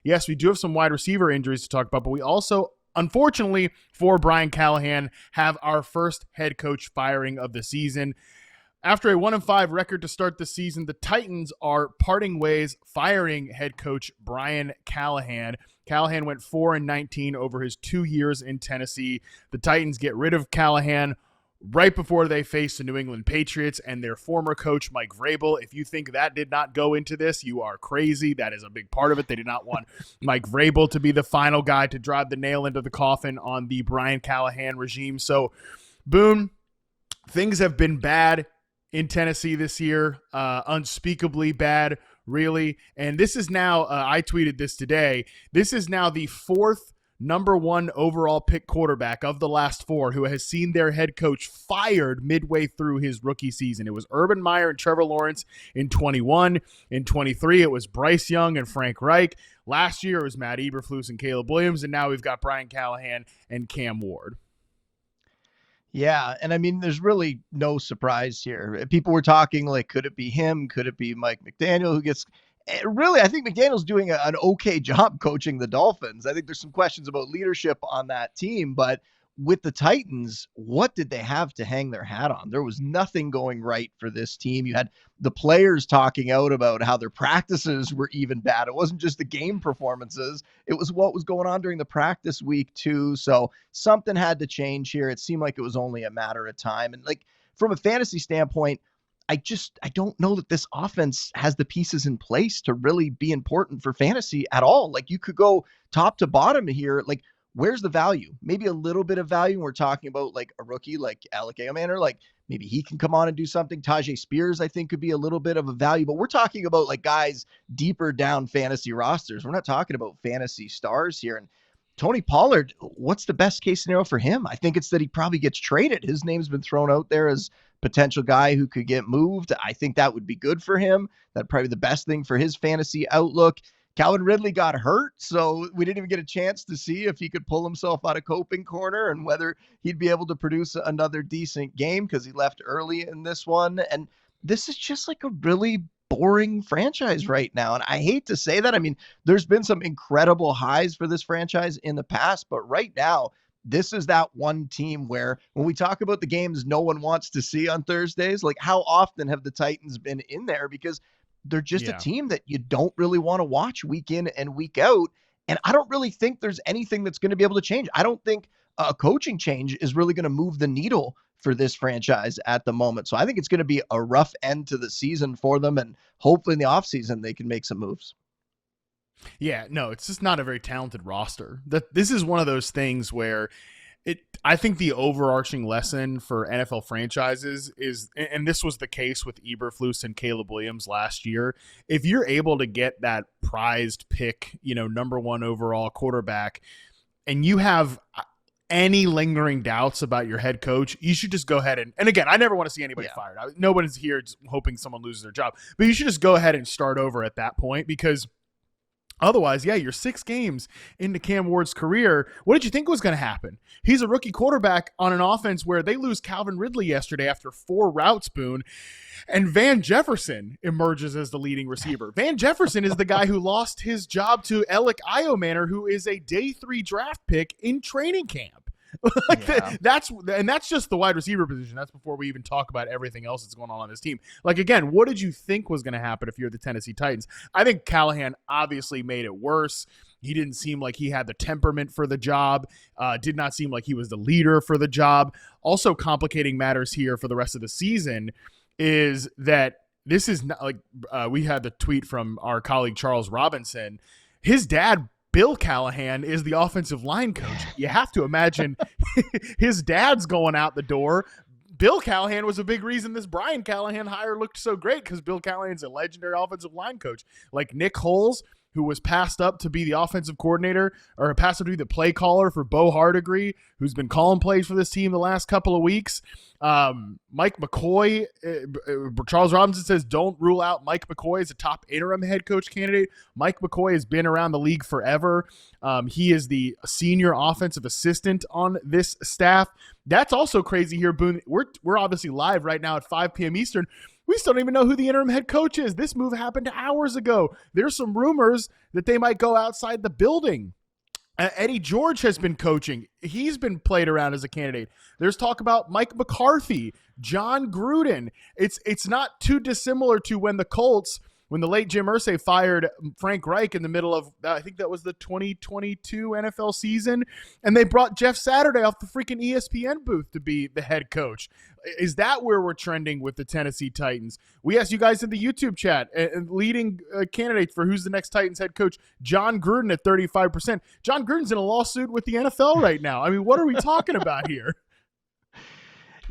Yes, we do have some wide receiver injuries to talk about, but we also, unfortunately for Brian Callahan, have our first head coach firing of the season. After a 1-5 record to start the season, the Titans are parting ways, firing head coach Brian Callahan. Callahan went 4-19 over his 2 years in Tennessee. The Titans get rid of Callahan right before they face the New England Patriots and their former coach, Mike Vrabel. If you think that did not go into this, you are crazy. That is a big part of it. They did not want Mike Vrabel to be the final guy to drive the nail into the coffin on the Brian Callahan regime. So, Boone, things have been bad in Tennessee this year, unspeakably bad, really. And this is now, I tweeted this today, this is now the fourth number 1 overall pick quarterback of the last 4 who has seen their head coach fired midway through his rookie season. It was Urban Meyer and Trevor Lawrence in 21. In 23, it was Bryce Young and Frank Reich. Last year, it was Matt Eberflus and Caleb Williams. And now we've got Brian Callahan and Cam Ward. Yeah, and I mean, there's really no surprise here. People were talking like, could it be him? Could it be Mike McDaniel who gets... Really, I think McDaniel's doing an okay job coaching the Dolphins. I think there's some questions about leadership on that team, but with the Titans, what did they have to hang their hat on? There was nothing going right for this team. You had the players talking out about how their practices were even bad. It wasn't just the game performances. It was what was going on during the practice week too. So something had to change here. It seemed like it was only a matter of time. And like from a fantasy standpoint, I don't know that this offense has the pieces in place to really be important for fantasy at all. Like you could go top to bottom here. Like, where's the value? Maybe a little bit of value. We're talking about like a rookie like Alec Eomanor, like maybe he can come on and do something. Tajay Spears, I think, could be a little bit of a value, but we're talking about like guys deeper down fantasy rosters. We're not talking about fantasy stars here. And Tony Pollard, what's the best case scenario for him? I think it's that he probably gets traded. His name's been thrown out there as potential guy who could get moved. I think that would be good for him. That'd probably be the best thing for his fantasy outlook. Calvin Ridley got hurt, so we didn't even get a chance to see if he could pull himself out of coping corner and whether he'd be able to produce another decent game because he left early in this one. And this is just like a really boring franchise right now. And I hate to say that. I mean, there's been some incredible highs for this franchise in the past, but right now, this is that one team where when we talk about the games no one wants to see on Thursdays, like how often have the Titans been in there? Because they're just a team that you don't really want to watch week in and week out. And I don't really think there's anything that's going to be able to change. I don't think a coaching change is really going to move the needle for this franchise at the moment. So I think it's going to be a rough end to the season for them. And hopefully in the offseason, they can make some moves. Yeah, no, it's just not a very talented roster. This is one of those things where I think the overarching lesson for NFL franchises is, and this was the case with Eberflus and Caleb Williams last year, if you're able to get that prized pick, number 1 overall quarterback, and you have any lingering doubts about your head coach, you should just go ahead and again, I never want to see anybody fired. Nobody's here just hoping someone loses their job, but you should just go ahead and start over at that point because otherwise, you're 6 games into Cam Ward's career. What did you think was going to happen? He's a rookie quarterback on an offense where they lose Calvin Ridley yesterday after 4 routes, Boone, and Van Jefferson emerges as the leading receiver. Van Jefferson is the guy who lost his job to Alec Eomanor, who is a day 3 draft pick in training camp. That's just the wide receiver position. That's before we even talk about everything else that's going on this team. Like, again, what did you think was going to happen if you're the Tennessee Titans? I think Callahan obviously made it worse. He didn't seem like he had the temperament for the job, did not seem like he was the leader for the job. Also complicating matters here for the rest of the season is that this is not like we had the tweet from our colleague Charles Robinson. His dad, Bill Callahan, is the offensive line coach. You have to imagine his dad's going out the door. Bill Callahan was a big reason this Brian Callahan hire looked so great because Bill Callahan's a legendary offensive line coach. Like Nick Holes, who was passed up to be the offensive coordinator or passed up to be the play caller for Bo Hardegree, who's been calling plays for this team the last couple of weeks. Mike McCoy, Charles Robinson says don't rule out Mike McCoy as a top interim head coach candidate. Mike McCoy has been around the league forever. He is the senior offensive assistant on this staff. That's also crazy here, Boone. We're obviously live right now at 5 p.m. Eastern. We still don't even know who the interim head coach is. This move happened hours ago. There's some rumors that they might go outside the building. Eddie George has been coaching. He's been played around as a candidate. There's talk about Mike McCarthy, John Gruden. It's not too dissimilar to when the late Jim Irsay fired Frank Reich in the middle of, I think that was the 2022 NFL season, and they brought Jeff Saturday off the freaking ESPN booth to be the head coach. Is that where we're trending with the Tennessee Titans? We asked you guys in the YouTube chat, leading candidate for who's the next Titans head coach, John Gruden at 35%. John Gruden's in a lawsuit with the NFL right now. I mean, what are we talking about here?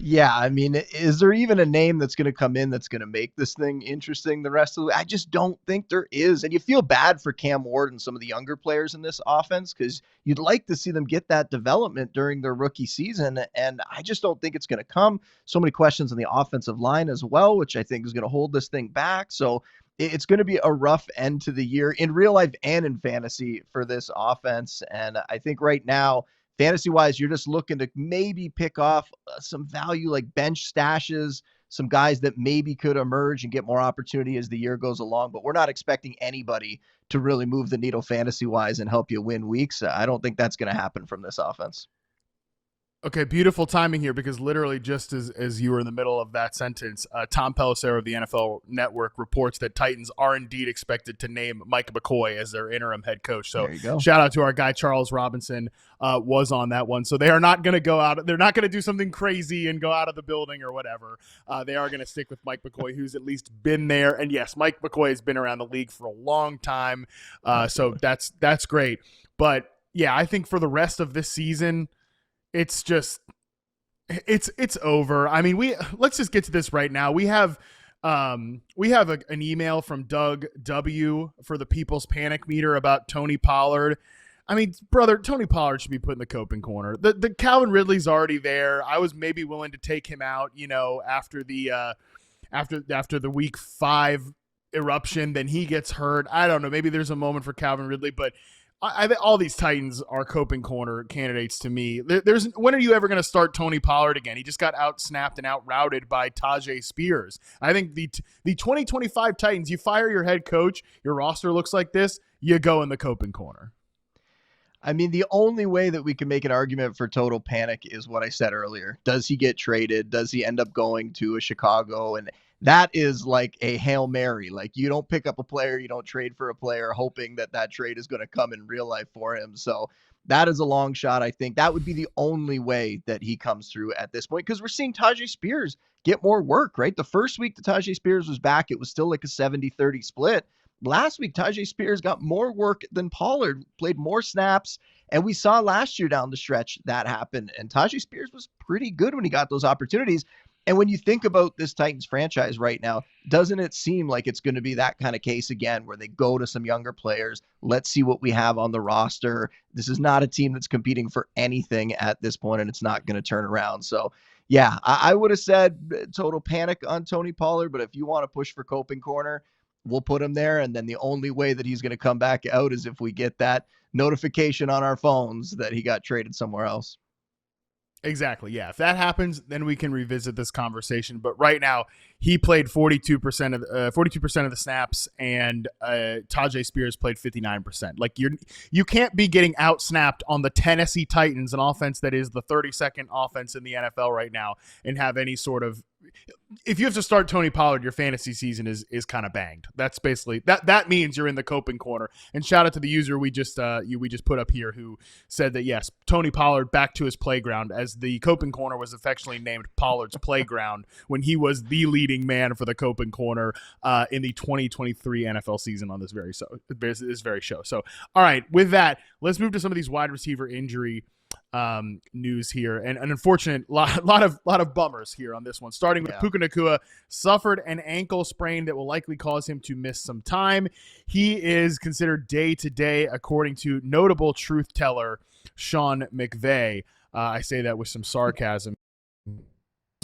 Yeah, I mean, is there even a name that's going to come in that's going to make this thing interesting the rest of the way? I just don't think there is. And you feel bad for Cam Ward and some of the younger players in this offense because you'd like to see them get that development during their rookie season. And I just don't think it's going to come. So many questions on the offensive line as well, which I think is going to hold this thing back. So it's going to be a rough end to the year in real life and in fantasy for this offense. And I think right now, fantasy-wise, you're just looking to maybe pick off some value like bench stashes, some guys that maybe could emerge and get more opportunity as the year goes along. But we're not expecting anybody to really move the needle fantasy-wise and help you win weeks. I don't think that's going to happen from this offense. Okay, beautiful timing here because literally just as you were in the middle of that sentence, Tom Pelissero of the NFL Network reports that Titans are indeed expected to name Mike McCoy as their interim head coach. So shout out to our guy Charles Robinson was on that one. So they are not going to go out. They're not going to do something crazy and go out of the building or whatever. They are going to stick with Mike McCoy, who's at least been there. And yes, Mike McCoy has been around the league for a long time. So that's great. But yeah, I think for the rest of this season, it's over. I mean, let's just get to this right now. We have an email from Doug W for the People's Panic Meter about Tony Pollard. I mean, brother, Tony Pollard should be put in the coping corner. The Calvin Ridley's already there. I was maybe willing to take him out, after the week 5 eruption. Then he gets hurt. I don't know. Maybe there's a moment for Calvin Ridley, but all these Titans are coping corner candidates to me. When are you ever going to start Tony Pollard again? He just got out-snapped and out-routed by Tajay Spears. I think the 2025 Titans, you fire your head coach, your roster looks like this, you go in the coping corner. I mean, the only way that we can make an argument for total panic is what I said earlier. Does he get traded? Does he end up going to a Chicago? And that is like a Hail Mary. Like, you don't pick up a player, you don't trade for a player hoping that trade is going to come in real life for him. So that is a long shot. I think that would be the only way that he comes through at this point, because we're seeing Tajay Spears get more work, right? The first week that Tajay Spears was back, it was still like a 70-30 split. Last week, Tajay Spears got more work than Pollard, played more snaps, and we saw last year down the stretch that happen. And Tajay Spears was pretty good when he got those opportunities. And when you think about this Titans franchise right now, doesn't it seem like it's going to be that kind of case again, where they go to some younger players? Let's see what we have on the roster. This is not a team that's competing for anything at this point, and it's not going to turn around. So, yeah, I would have said total panic on Tony Pollard, but if you want to push for coping corner, we'll put him there. And then the only way that he's going to come back out is if we get that notification on our phones that he got traded somewhere else. Exactly. Yeah. If that happens, then we can revisit this conversation. But right now, he played 42% of the snaps, and Tajay Spears played 59%. Like, you can't be getting out snapped on the Tennessee Titans, an offense that is the 32nd offense in the NFL right now, and have any sort of. If you have to start Tony Pollard, your fantasy season is kind of banged. That's basically that means you're in the coping corner. And shout out to the user we just put up here who said that yes, Tony Pollard back to his playground, as the coping corner was affectionately named Pollard's Playground when he was the leading man for the coping corner in the 2023 NFL season on this very show. So all right, with that, let's move to some of these wide receiver injury news here, and an unfortunate lot of bummers here on this one, starting with Puka Nacua. Suffered an ankle sprain that will likely cause him to miss some time. He is considered day-to-day, according to notable truth teller Sean McVay. I say that with some sarcasm.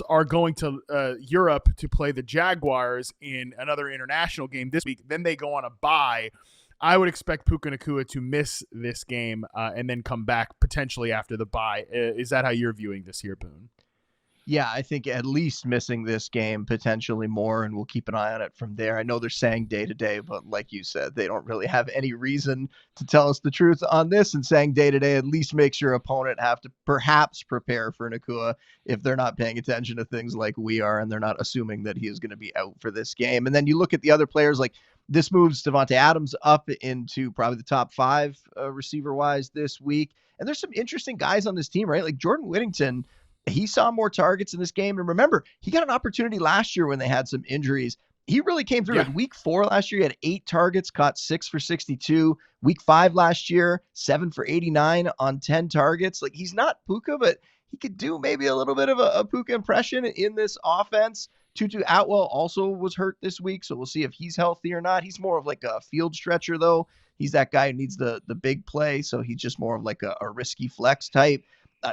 Are going to Europe to play the Jaguars in another international game this week. Then they go on a bye. I would expect Puka Nacua to miss this game and then come back potentially after the bye. Is that how you're viewing this here, Boone? Yeah, I think at least missing this game, potentially more, and we'll keep an eye on it from there. I know they're saying day to day, but like you said, they don't really have any reason to tell us the truth on this. And saying day to day at least makes your opponent have to perhaps prepare for Nacua if they're not paying attention to things like we are, and they're not assuming that he is going to be out for this game. And then you look at the other players, like this moves Devontae Adams up into probably the top 5 receiver wise this week. And there's some interesting guys on this team, right? Like Jordan Whittington, he saw more targets in this game. And remember, he got an opportunity last year when they had some injuries. He really came through. Yeah. Like week 4 last year, he had 8 targets, caught 6 for 62. Week 5 last year, 7 for 89 on 10 targets. Like he's not Puka, but he could do maybe a little bit of a Puka impression in this offense. Tutu Atwell also was hurt this week, so we'll see if he's healthy or not. He's more of like a field stretcher, though. He's that guy who needs the big play, so he's just more of like a risky flex type.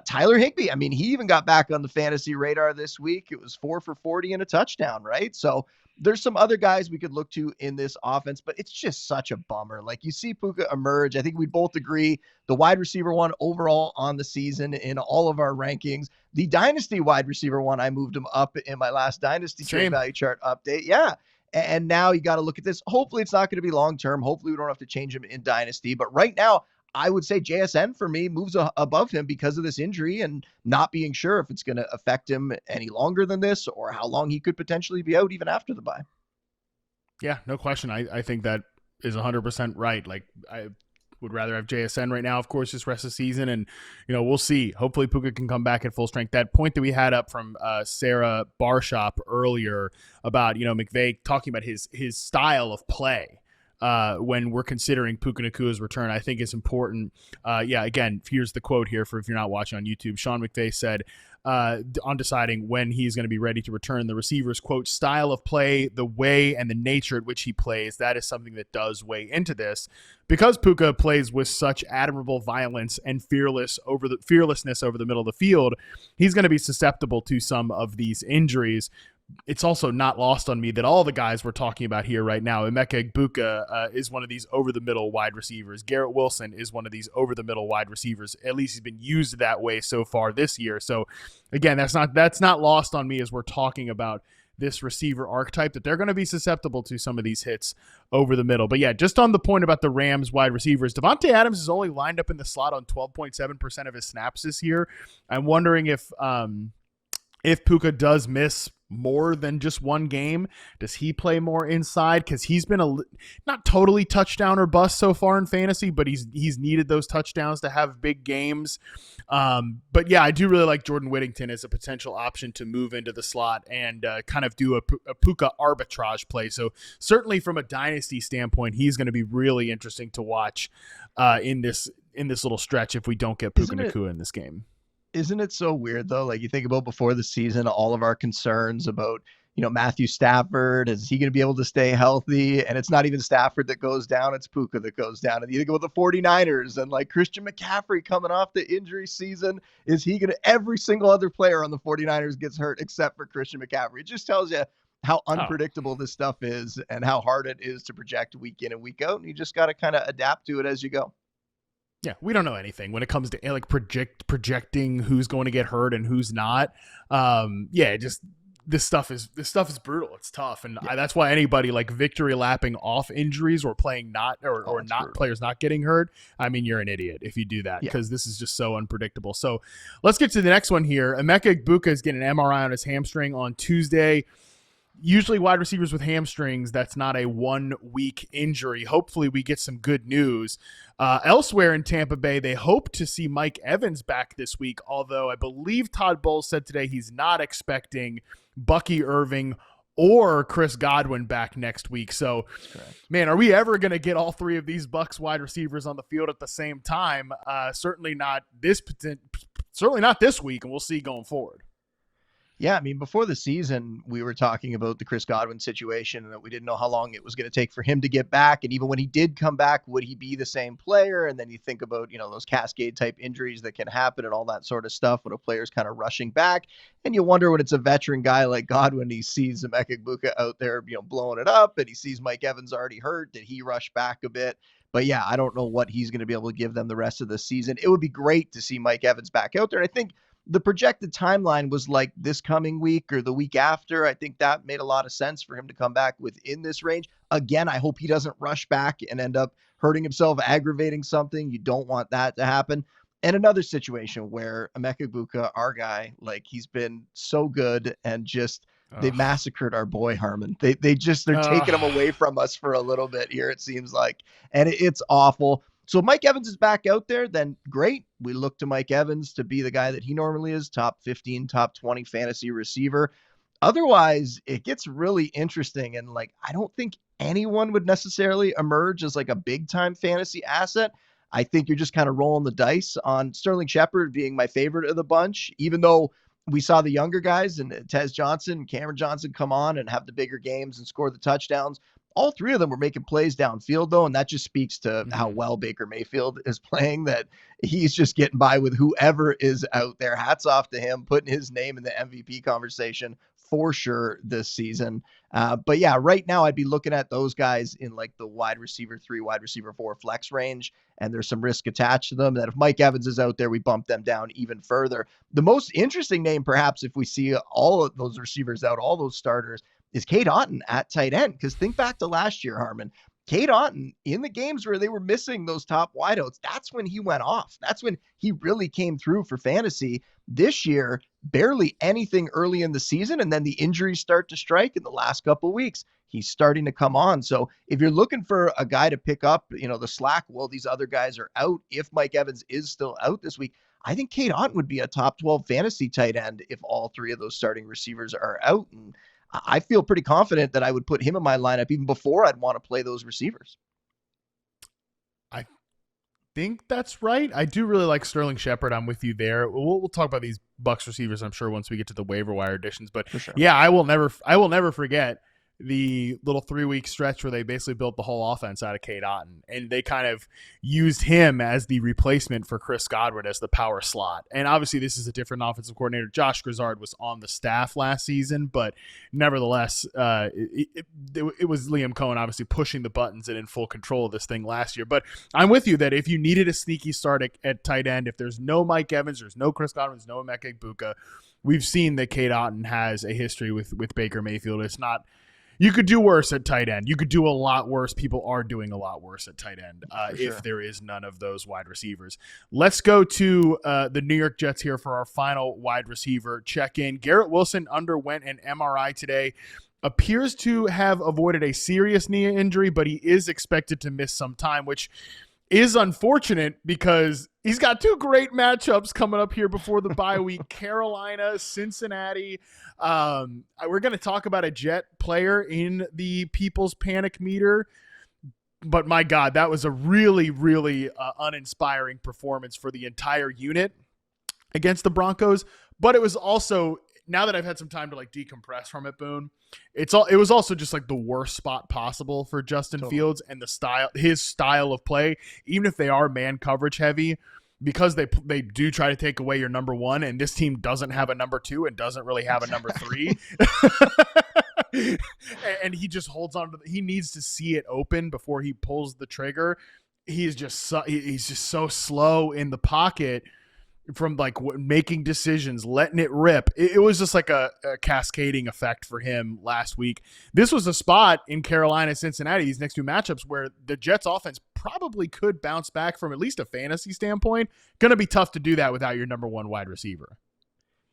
Tyler Higbee, I mean, he even got back on the fantasy radar this week. It was 4 for 40 and a touchdown, right? So there's some other guys we could look to in this offense, but it's just such a bummer. Like you see Puka emerge. I think we both agree the wide receiver one overall on the season in all of our rankings. The dynasty wide receiver one, I moved him up in my last dynasty trade value chart update. Yeah. And now you got to look at this. Hopefully it's not going to be long-term. Hopefully we don't have to change him in dynasty, but right now I would say JSN for me moves above him because of this injury and not being sure if it's going to affect him any longer than this or how long he could potentially be out even after the bye. Yeah, no question. I think that is 100% right. Like I would rather have JSN right now, of course, just rest of the season. And, we'll see. Hopefully Puka can come back at full strength. That point that we had up from Sarah Barshop earlier about, McVay talking about his style of play. When we're considering Puka Nacua's return, I think it's important. Again, here's the quote here for if you're not watching on YouTube. Sean McVay said on deciding when he's going to be ready to return, the receiver's, quote, style of play, the way and the nature at which he plays, that is something that does weigh into this. Because Puka plays with such admirable violence and fearlessness over the middle of the field, he's going to be susceptible to some of these injuries. It's also not lost on me that all the guys we're talking about here right now, Emeka Egbuka is one of these over-the-middle wide receivers. Garrett Wilson is one of these over-the-middle wide receivers. At least he's been used that way so far this year. So, again, that's not lost on me as we're talking about this receiver archetype, that they're going to be susceptible to some of these hits over the middle. But, yeah, just on the point about the Rams wide receivers, Devontae Adams is only lined up in the slot on 12.7% of his snaps this year. I'm wondering if Puka does miss more than just one game, does he play more inside? Because he's been not totally touchdown or bust so far in fantasy, but he's needed those touchdowns to have big games. But yeah, I do really like Jordan Whittington as a potential option to move into the slot and kind of do a Puka arbitrage play. So certainly from a dynasty standpoint, he's going to be really interesting to watch in this little stretch if we don't get Puka Nacua in this game. Isn't it so weird though? Like you think about before the season, all of our concerns about, Matthew Stafford, is he going to be able to stay healthy? And it's not even Stafford that goes down, it's Puka that goes down. And you think about the 49ers and like Christian McCaffrey coming off the injury season. Is he going to, every single other player on the 49ers gets hurt except for Christian McCaffrey. It just tells you how unpredictable this stuff is and how hard it is to project week in and week out. And you just got to kind of adapt to it as you go. Yeah, we don't know anything when it comes to like projecting who's going to get hurt and who's not. This stuff is brutal. It's tough, and that's why anybody like victory lapping off injuries or playing not or not brutal. Players not getting hurt. I mean, you're an idiot if you do that because this is just so unpredictable. So let's get to the next one here. Emeka Egbuka is getting an MRI on his hamstring on Tuesday. Usually wide receivers with hamstrings, that's not a 1 week injury. Hopefully we get some good news. Elsewhere in Tampa Bay, they hope to see Mike Evans back this week, although I believe Todd Bowles said today he's not expecting Bucky Irving or Chris Godwin back next week. So, man, are we ever going to get all 3 of these Bucs wide receivers on the field at the same time? Certainly not this week, and we'll see going forward. Yeah, I mean, before the season, we were talking about the Chris Godwin situation and that we didn't know how long it was going to take for him to get back. And even when he did come back, would he be the same player? And then you think about, those cascade type injuries that can happen and all that sort of stuff when a player's kind of rushing back. And you wonder when it's a veteran guy like Godwin, he sees Emeka Egbuka out there, blowing it up, and he sees Mike Evans already hurt. Did he rush back a bit? But yeah, I don't know what he's going to be able to give them the rest of the season. It would be great to see Mike Evans back out there. And I think the projected timeline was like this coming week or the week after. I think that made a lot of sense for him to come back within this range. Again, I hope he doesn't rush back and end up hurting himself, aggravating something. You don't want that to happen. And another situation where Emeka Egbuka, our guy, like he's been so good and just they massacred our boy Harmon. They're taking him away from us for a little bit here, it seems like. And it's awful. So if Mike Evans is back out there, then great. We look to Mike Evans to be the guy that he normally is, top 15, top 20 fantasy receiver. Otherwise, it gets really interesting. And like, I don't think anyone would necessarily emerge as like a big time fantasy asset. I think you're just kind of rolling the dice on Sterling Shepard being my favorite of the bunch, even though we saw the younger guys and Tez Johnson and Cameron Johnson come on and have the bigger games and score the touchdowns. All three of them were making plays downfield, though, and that just speaks to how well Baker Mayfield is playing, that he's just getting by with whoever is out there. Hats off to him, putting his name in the MVP conversation for sure this season. But yeah, right now I'd be looking at those guys in like the wide receiver 3, wide receiver 4 flex range, and there's some risk attached to them that if Mike Evans is out there, we bump them down even further. The most interesting name, perhaps, if we see all of those receivers out, all those starters, is Cade Otton at tight end. Because think back to last year, Harmon. Cade Otton, in the games where they were missing those top wideouts, that's when he went off. That's when he really came through for fantasy. This year, barely anything early in the season, and then the injuries start to strike in the last couple of weeks. He's starting to come on. So if you're looking for a guy to pick up, the slack while these other guys are out, if Mike Evans is still out this week, I think Cade Otton would be a top 12 fantasy tight end if all three of those starting receivers are out. And I feel pretty confident that I would put him in my lineup even before I'd want to play those receivers. I think that's right. I do really like Sterling Shepard. I'm with you there. We'll talk about these Bucs receivers, I'm sure, once we get to the waiver wire additions. But sure. Yeah, I will never forget the little 3-week stretch where they basically built the whole offense out of Cade Otton, and they kind of used him as the replacement for Chris Godwin as the power slot. And obviously this is a different offensive coordinator. Josh Grizzard was on the staff last season, but nevertheless, it was Liam Cohen obviously pushing the buttons and in full control of this thing last year. But I'm with you that if you needed a sneaky start at tight end, if there's no Mike Evans, there's no Chris Godwin, there's no Emeka Egbuka, we've seen that Cade Otton has a history with Baker Mayfield. It's not. You could do worse at tight end. You could do a lot worse. People are doing a lot worse at tight end if there is none of those wide receivers. Let's go to the New York Jets here for our final wide receiver check-in. Garrett Wilson underwent an MRI today. Appears to have avoided a serious knee injury, but he is expected to miss some time, which is unfortunate because he's got 2 great matchups coming up here before the bye week. Carolina, Cincinnati. We're going to talk about a Jet player in the People's Panic Meter. But my God, that was a really, really uninspiring performance for the entire unit against the Broncos. But it was also, now that I've had some time to like decompress from it, Boone, it was also just like the worst spot possible for Justin Fields and his style of play, even if they are man coverage heavy, because they do try to take away your number 1, and this team doesn't have a number 2 and doesn't really have a number 3. And he just holds on to he needs to see it open before he pulls the trigger. He's just so slow in the pocket from like making decisions, letting it rip. It was just like a cascading effect for him last week. This was a spot in Carolina, Cincinnati, these next 2 matchups where the Jets offense probably could bounce back from at least a fantasy standpoint. Going to be tough to do that without your number 1 wide receiver.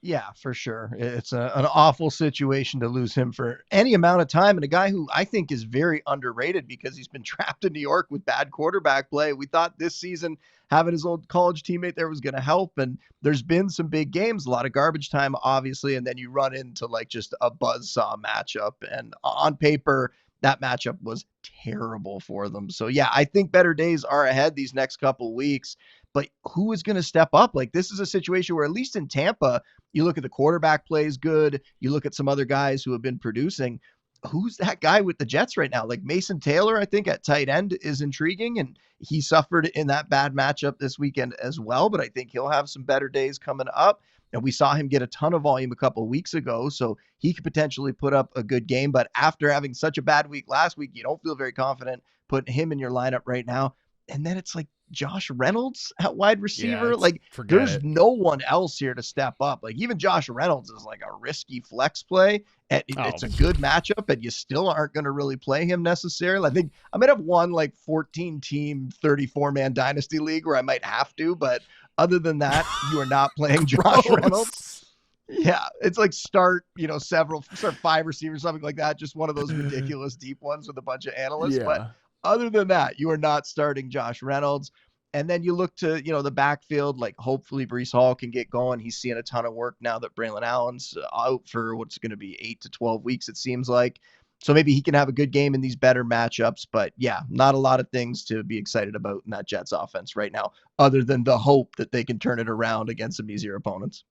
Yeah, for sure. It's an awful situation to lose him for any amount of time. And a guy who I think is very underrated because he's been trapped in New York with bad quarterback play. We thought this season having his old college teammate there was going to help. And there's been some big games, a lot of garbage time, obviously. And then you run into like just a buzzsaw matchup. And on paper, that matchup was terrible for them. So yeah, I think better days are ahead these next couple weeks. But who is going to step up? Like, this is a situation where, at least in Tampa, you look at the quarterback plays good. You look at some other guys who have been producing. Who's that guy with the Jets right now? Like Mason Taylor, I think at tight end is intriguing, and he suffered in that bad matchup this weekend as well. But I think he'll have some better days coming up. And we saw him get a ton of volume a couple of weeks ago, so he could potentially put up a good game. But after having such a bad week last week, you don't feel very confident putting him in your lineup right now. And then it's like Josh Reynolds at wide receiver. Like forget there's it. no one else here to step up. Like even Josh Reynolds is like a risky flex play. And it's a good matchup, and you still aren't going to really play him necessarily. I think I might have one like 14 team, 34 man dynasty league where I might have to, but other than that, you are not playing Josh Reynolds. Yeah, it's like start 5 receivers, something like that. Just one of those ridiculous deep ones with a bunch of analysts. Yeah. But other than that, you are not starting Josh Reynolds. And then you look to, the backfield, like hopefully Breece Hall can get going. He's seeing a ton of work now that Braylon Allen's out for what's going to be 8 to 12 weeks, it seems like. So maybe he can have a good game in these better matchups. But yeah, not a lot of things to be excited about in that Jets offense right now, other than the hope that they can turn it around against some easier opponents.